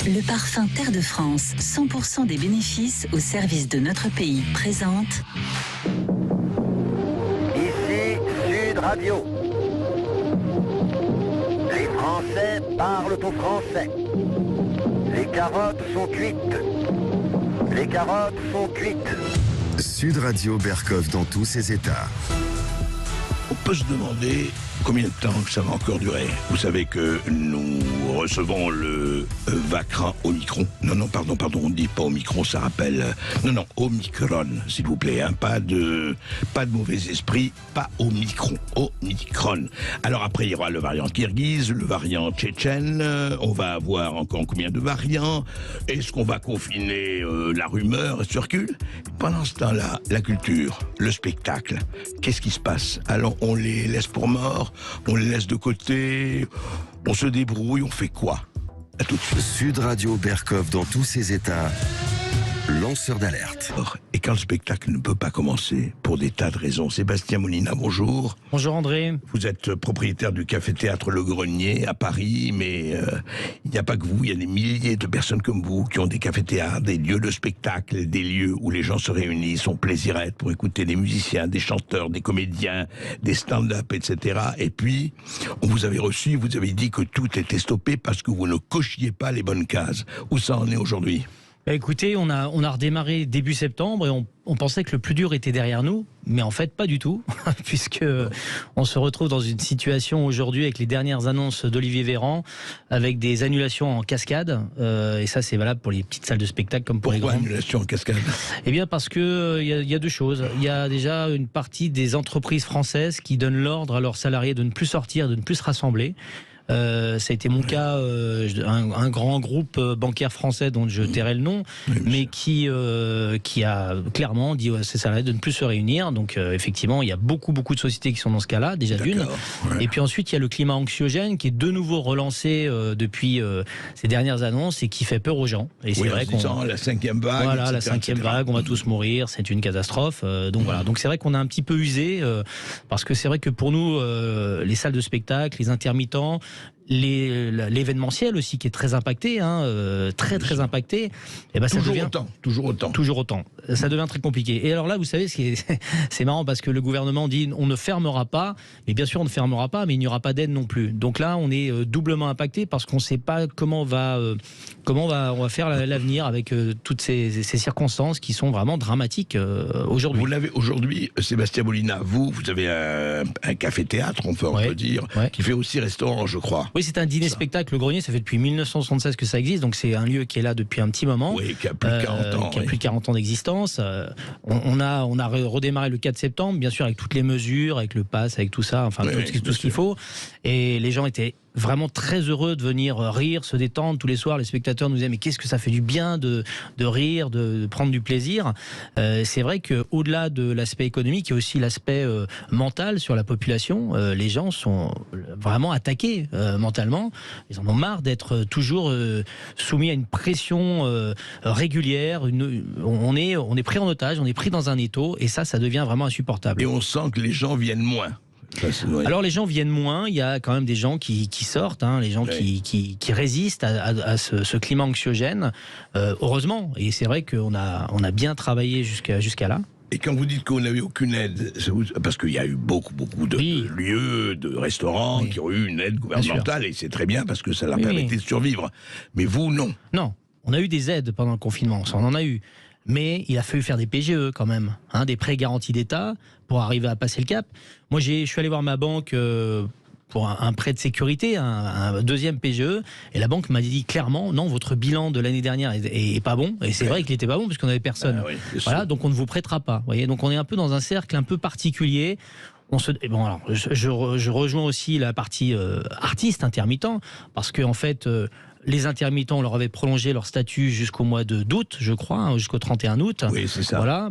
Le parfum Terre de France, 100% des bénéfices au service de notre pays, présente... Ici Sud Radio. Les Français parlent au français. Les carottes sont cuites. Les carottes sont cuites. Sud Radio Berkov dans tous ses états. On peut se demander combien de temps que ça va encore durer. Vous savez que nous recevons le vaccin Omicron. Non, pardon, on ne dit pas Omicron, ça rappelle... Non, Omicron, s'il vous plaît. Hein, pas de mauvais esprit, pas Omicron. Omicron. Alors après, il y aura le variant kirghize, le variant tchétchène. On va avoir encore combien de variants? Est-ce qu'on va confiner la rumeur circule? Pendant ce temps-là, la culture, le spectacle, qu'est-ce qui se passe? Alors, on les laisse pour morts? On les laisse de côté, on se débrouille, on fait quoi? À tout de suite. Sud Radio Berkov dans tous ses états. Lanceur d'alerte. Et quand le spectacle ne peut pas commencer, pour des tas de raisons, Sébastien Molina, bonjour. Bonjour André. Vous êtes propriétaire du café-théâtre Le Grenier à Paris, mais il n'y a pas que vous, il y a des milliers de personnes comme vous qui ont des cafés-théâtres, des lieux de spectacle, des lieux où les gens se réunissent, sont plaisirettes pour écouter des musiciens, des chanteurs, des comédiens, des stand-up, etc. Et puis, on vous avait reçu, vous avez dit que tout était stoppé parce que vous ne cochiez pas les bonnes cases. Où ça en est aujourd'hui ? Écoutez, on a redémarré début septembre et on pensait que le plus dur était derrière nous, mais en fait pas du tout, puisque on se retrouve dans une situation aujourd'hui avec les dernières annonces d'Olivier Véran, avec des annulations en cascade, et ça c'est valable pour les petites salles de spectacle comme pour les grandes. Pourquoi annulation en cascade? Eh bien parce que il y a deux choses. Il y a déjà une partie des entreprises françaises qui donnent l'ordre à leurs salariés de ne plus sortir, de ne plus se rassembler. Ça a été mon cas, un grand groupe bancaire français dont je tairai le nom, mais qui a clairement dit à ses salariés de ne plus se réunir. Donc effectivement, il y a beaucoup de sociétés qui sont dans ce cas-là, déjà d'une. Ouais. Et puis ensuite, il y a le climat anxiogène qui est de nouveau relancé depuis ces dernières annonces et qui fait peur aux gens. Et c'est vrai qu'on la cinquième vague. Voilà, etc., la cinquième vague, on va tous mourir, c'est une catastrophe. Donc voilà. Donc c'est vrai qu'on a un petit peu usé parce que c'est vrai que pour nous, les salles de spectacle, les intermittents, l'événementiel aussi qui est très impacté, très impacté. Et ben ça devient toujours autant. Ça devient très compliqué. Et alors là, vous savez, c'est marrant parce que le gouvernement dit on ne fermera pas. Et bien sûr, on ne fermera pas, mais il n'y aura pas d'aide non plus. Donc là, on est doublement impacté parce qu'on ne sait pas comment on va faire l'avenir avec toutes ces circonstances qui sont vraiment dramatiques aujourd'hui. Vous l'avez aujourd'hui, Sébastien Molina. Vous avez un café-théâtre, on peut dire, qui fait aussi restaurant, je crois. Oui, c'est un dîner-spectacle. Le Grenier, ça fait depuis 1976 que ça existe, donc c'est un lieu qui est là depuis un petit moment. Oui, qui a plus de 40 ans. Qui a plus de 40 ans d'existence. On a redémarré le 4 septembre, bien sûr, avec toutes les mesures, avec le pass, avec tout ça, enfin tout ce qu'il faut. Et les gens étaient vraiment très heureux de venir rire, se détendre tous les soirs. Les spectateurs nous disaient mais qu'est-ce que ça fait du bien de rire, de prendre du plaisir. C'est vrai qu'au-delà de l'aspect économique, il y a aussi l'aspect mental sur la population. Les gens sont vraiment attaqués mentalement. Ils en ont marre d'être toujours soumis à une pression régulière. On est pris en otage, on est pris dans un étau et ça devient vraiment insupportable. Et on sent que les gens viennent moins. Alors les gens viennent moins, il y a quand même des gens qui sortent, les gens qui résistent à ce climat anxiogène, heureusement, et c'est vrai qu'on a bien travaillé jusqu'à là. Et quand vous dites qu'on n'avait aucune aide, parce qu'il y a eu beaucoup de lieux, de restaurants qui ont eu une aide gouvernementale, et c'est très bien parce que ça leur permettait de survivre. Mais vous, non. Non, on a eu des aides pendant le confinement, ça on en a eu. Mais il a fallu faire des PGE quand même, des prêts garantis d'État pour arriver à passer le cap. Moi, je suis allé voir ma banque pour un prêt de sécurité, un deuxième PGE, et la banque m'a dit clairement, non, votre bilan de l'année dernière est pas bon, et c'est vrai qu'il n'était pas bon parce qu'on n'avait personne. Voilà, donc on ne vous prêtera pas. Vous voyez, donc on est un peu dans un cercle un peu particulier. Alors, je rejoins aussi la partie artiste intermittent, parce que en fait, les intermittents, on leur avait prolongé leur statut jusqu'au mois d'août, je crois, jusqu'au 31 août. Oui, c'est ça. Voilà,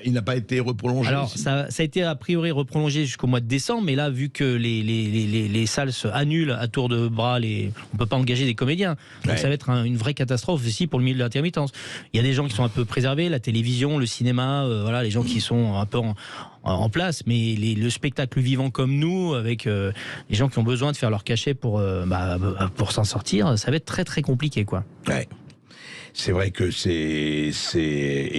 il n'a pas été reprolongé. Alors, ça a été a priori reprolongé jusqu'au mois de décembre, mais là, vu que les salles se annulent à tour de bras, on ne peut pas engager des comédiens. Donc ça va être une vraie catastrophe aussi pour le milieu de l'intermittence. Il y a des gens qui sont un peu préservés, la télévision, le cinéma, les gens qui sont un peu en place, mais le spectacle vivant comme nous, avec les gens qui ont besoin de faire leur cachet pour s'en sortir, ça va être être très très compliqué, quoi. Ouais. C'est vrai que et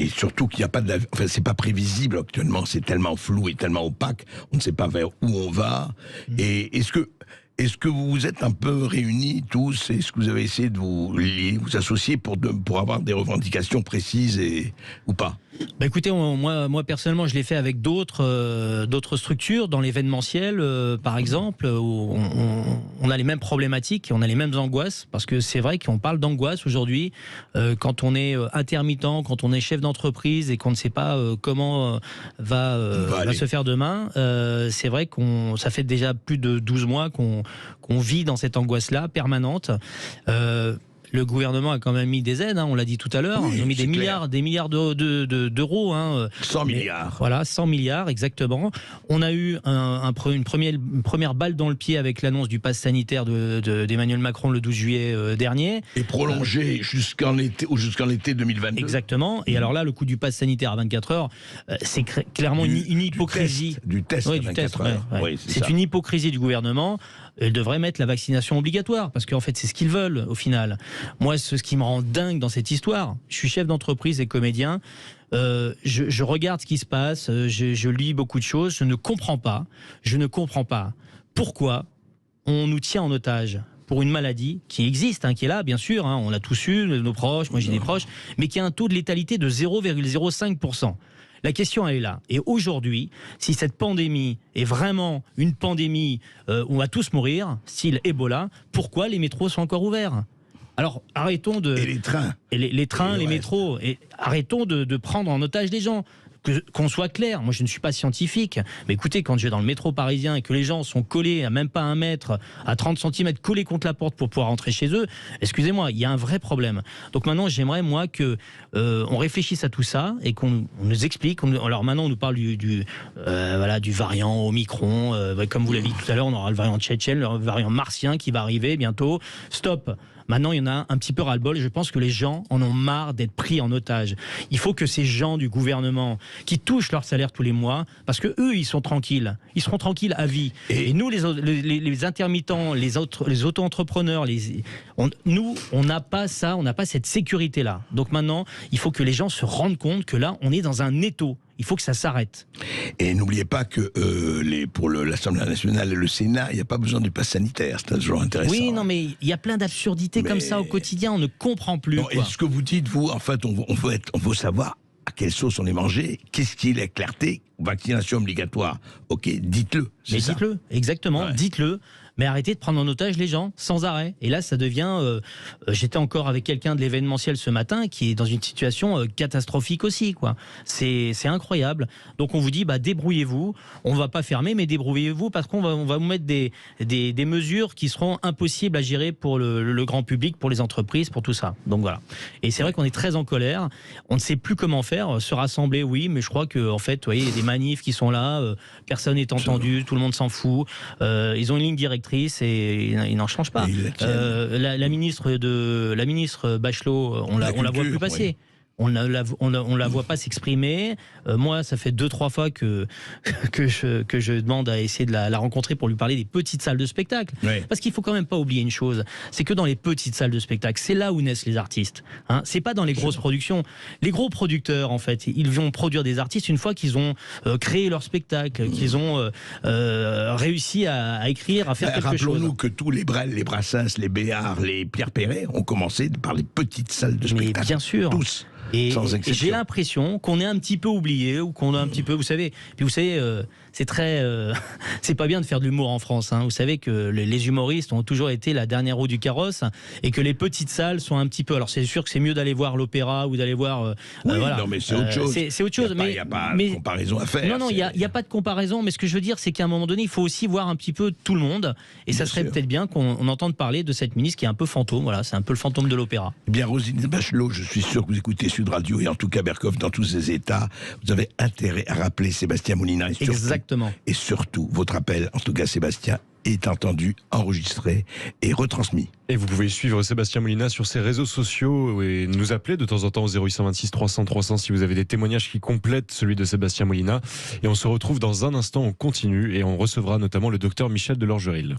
surtout qu'il n'y a pas enfin, c'est pas prévisible actuellement, c'est tellement flou et tellement opaque, on ne sait pas vers où on va. Et est-ce que vous vous êtes un peu réunis tous? Est-ce que vous avez essayé de vous lier, vous associer pour avoir des revendications précises ou pas? Bah écoutez, moi personnellement, je l'ai fait avec d'autres structures dans l'événementiel, par exemple, où on a les mêmes problématiques, on a les mêmes angoisses, parce que c'est vrai qu'on parle d'angoisse aujourd'hui quand on est intermittent, quand on est chef d'entreprise et qu'on ne sait pas comment va se faire demain. C'est vrai ça fait déjà plus de 12 mois qu'on vit dans cette angoisse-là permanente. Le gouvernement a quand même mis des aides, on l'a dit tout à l'heure. Ils ont mis des milliards d'euros. 100 milliards. Voilà, 100 milliards, exactement. On a eu une première balle dans le pied avec l'annonce du pass sanitaire d'Emmanuel Macron le 12 juillet dernier. Et prolongé jusqu'en été 2022. Exactement. Et alors là, le coût du pass sanitaire à 24 heures, c'est clairement une hypocrisie. Du test à 24 heures. Ouais. Oui, c'est une hypocrisie du gouvernement. Ils devraient mettre la vaccination obligatoire, parce qu'en fait, c'est ce qu'ils veulent, au final. Moi, ce qui me rend dingue dans cette histoire, je suis chef d'entreprise et comédien, je regarde ce qui se passe, je lis beaucoup de choses, je ne comprends pas pourquoi on nous tient en otage pour une maladie qui existe, qui est là, bien sûr, on l'a tous eu, nos proches, moi j'ai des proches, mais qui a un taux de létalité de 0,05%. La question, elle est là. Et aujourd'hui, si cette pandémie est vraiment une pandémie où on va tous mourir, style Ebola, pourquoi les métros sont encore ouverts ? Alors, arrêtons de... Et les trains. Les trains, les métros. Et arrêtons de prendre en otage les gens. Qu'on soit clair, moi je ne suis pas scientifique, mais écoutez, quand je vais dans le métro parisien et que les gens sont collés à même pas 1 mètre, à 30 cm, collés contre la porte pour pouvoir rentrer chez eux, excusez-moi, il y a un vrai problème. Donc maintenant, j'aimerais, moi, que on réfléchisse à tout ça et qu'on nous explique. Alors maintenant, on nous parle du variant Omicron, comme vous l'avez dit tout à l'heure, on aura le variant tchétchène, le variant martien qui va arriver bientôt. Stop. Maintenant, il y en a un petit peu ras-le-bol et je pense que les gens en ont marre d'être pris en otage. Il faut que ces gens du gouvernement qui touchent leur salaire tous les mois, parce que eux, ils sont tranquilles. Ils seront tranquilles à vie. Et nous, les intermittents, les auto-entrepreneurs, nous, on n'a pas ça, on n'a pas cette sécurité-là. Donc maintenant, il faut que les gens se rendent compte que là, on est dans un étau. Il faut que ça s'arrête. Et n'oubliez pas que pour l'Assemblée nationale et le Sénat, il n'y a pas besoin du pass sanitaire. C'est toujours intéressant. Oui, non, mais il y a plein d'absurdités comme ça au quotidien. On ne comprend plus. Non, et ce que vous dites, vous, en fait, on veut savoir à quelle sauce on est mangé. Qu'est-ce qu'il est clarté? Vaccination obligatoire. Ok, dites-le. Mais dites-le, exactement, dites-le. Mais arrêtez de prendre en otage les gens sans arrêt. Et là, ça devient... j'étais encore avec quelqu'un de l'événementiel ce matin qui est dans une situation catastrophique aussi, quoi. C'est incroyable. Donc on vous dit, débrouillez-vous. On ne va pas fermer, mais débrouillez-vous parce qu'on va vous mettre des mesures qui seront impossibles à gérer pour le grand public, pour les entreprises, pour tout ça. Donc voilà. Et c'est vrai qu'on est très en colère. On ne sait plus comment faire. Se rassembler, oui, mais je crois que en fait, vous voyez, il y a des manifs qui sont là. Personne n'est entendu. Tout le monde s'en fout. Ils ont une ligne directrice et ils n'en changent pas. La ministre Bachelot, on la voit plus passer. Oui. On la voit pas s'exprimer. Moi, ça fait 2-3 fois que je demande à essayer de la rencontrer pour lui parler des petites salles de spectacle. Oui. Parce qu'il faut quand même pas oublier une chose, c'est que dans les petites salles de spectacle, c'est là où naissent les artistes. C'est pas dans les grosses productions. Les gros producteurs, en fait, ils vont produire des artistes une fois qu'ils ont créé leur spectacle, qu'ils ont réussi à écrire, à faire quelque chose. Rappelons-nous que tous les Brel, les Brassens, les Béard, les Pierre Perret ont commencé par les petites salles de spectacle. Mais bien sûr. Tous. Et j'ai l'impression qu'on est un petit peu oublié ou qu'on a un petit peu, vous savez, c'est très, c'est pas bien de faire de l'humour en France. Vous savez que les humoristes ont toujours été la dernière roue du carrosse et que les petites salles sont un petit peu. Alors c'est sûr que c'est mieux d'aller voir l'opéra ou d'aller voir. Voilà. Non mais c'est autre chose. C'est autre chose. Il n'y a pas de comparaison à faire. Non, il n'y a pas de comparaison. Mais ce que je veux dire, c'est qu'à un moment donné, il faut aussi voir un petit peu tout le monde. Et ça serait peut-être bien qu'on entende parler de cette ministre qui est un peu fantôme. Voilà, c'est un peu le fantôme de l'opéra. Eh bien, Roselyne Bachelot, je suis sûr que vous écoutez Sud Radio et en tout cas Berkoff dans tous ses états. Vous avez intérêt à rappeler Sébastien Molina. Exactement. Et surtout, votre appel, en tout cas Sébastien, est entendu, enregistré et retransmis. Et vous pouvez suivre Sébastien Molina sur ses réseaux sociaux et nous appeler de temps en temps au 0826 300 300 si vous avez des témoignages qui complètent celui de Sébastien Molina. Et on se retrouve dans un instant, on continue et on recevra notamment le docteur Michel Delorgeril.